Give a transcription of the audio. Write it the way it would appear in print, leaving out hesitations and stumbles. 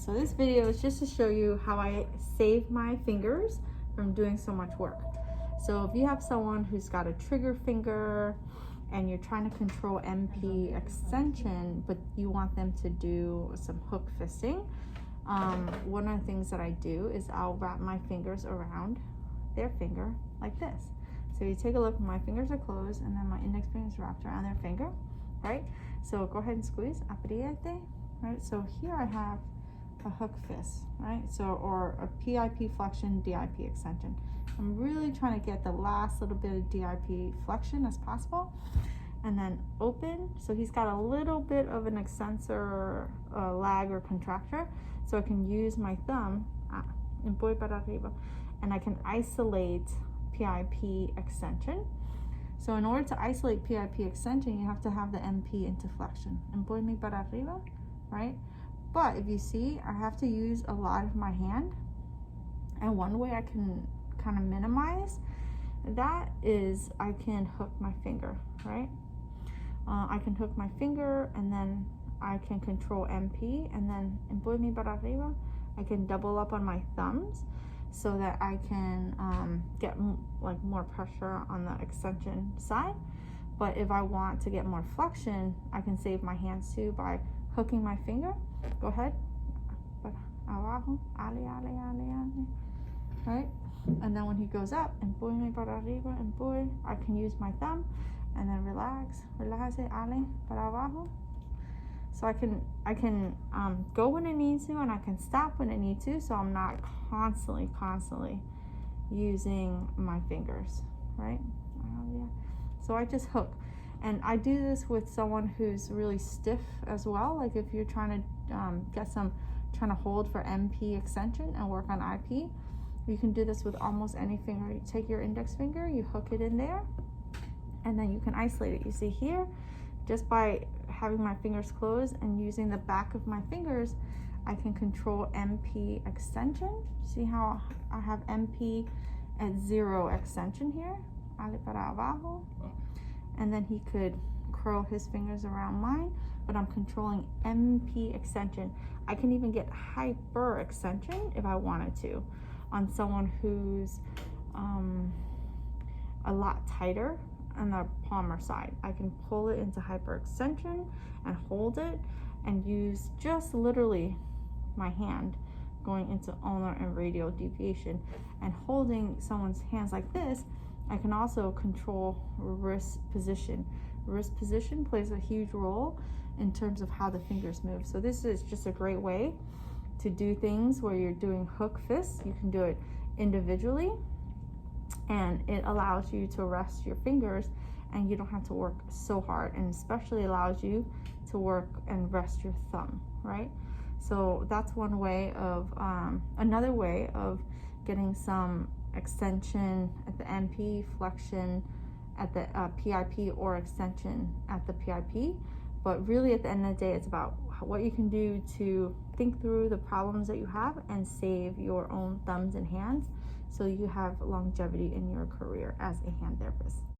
So this video is just to show you how I save my fingers from doing so much work. So if you have someone who's got a trigger finger and you're trying to control MP extension, but you want them to do some hook fisting, one of the things that I do is I'll wrap my fingers around their finger like this. So you take a look, my fingers are closed and then my index finger is wrapped around their finger, right? So go ahead and squeeze, apriete, right? So here I have a hook fist, right? So, or a PIP flexion, DIP extension. I'm really trying to get the last little bit of DIP flexion as possible. And then open, so he's got a little bit of an extensor lag or contractor, so I can use my thumb, voy para arriba, and I can isolate PIP extension. So in order to isolate PIP extension, you have to have the MP into flexion. And voy mi para arriba, right? But if you see, I have to use a lot of my hand. And one way I can kind of minimize that is I can hook my finger, right? I can hook my finger and then I can control MP, and then en voy mi para arriba, I can double up on my thumbs so that I can get like more pressure on the extension side. But if I want to get more flexion, I can save my hands too by hooking my finger. Go ahead, abajo, ale, ale, ale, ale, right? And then when he goes up, en voy mi para arriba, en voy, I can use my thumb and then relax, relájese, ale, para abajo. So I can go when I need to, and I can stop when I need to, so I'm not constantly using my fingers, right? So I just hook. And I do this with someone who's really stiff as well. Like if you're trying to trying to hold for MP extension and work on IP, you can do this with almost any finger. You take your index finger, you hook it in there, and then you can isolate it. You see here, just by having my fingers closed and using the back of my fingers, I can control MP extension. See how I have MP at 0 extension here? Ale para abajo. And then he could curl his fingers around mine, but I'm controlling MP extension. I can even get hyper extension if I wanted to on someone who's a lot tighter on the palmar side. I can pull it into hyperextension and hold it and use just literally my hand going into ulnar and radial deviation, and holding someone's hands like this. I can also control wrist position. Wrist position plays a huge role in terms of how the fingers move. So this is just a great way to do things where you're doing hook fists. You can do it individually, and it allows you to rest your fingers and you don't have to work so hard, and especially allows you to work and rest your thumb, right? So that's one way of, another way of getting some extension at the MP, flexion at the PIP, or extension at the PIP. But really at the end of the day, it's about what you can do to think through the problems that you have and save your own thumbs and hands so you have longevity in your career as a hand therapist.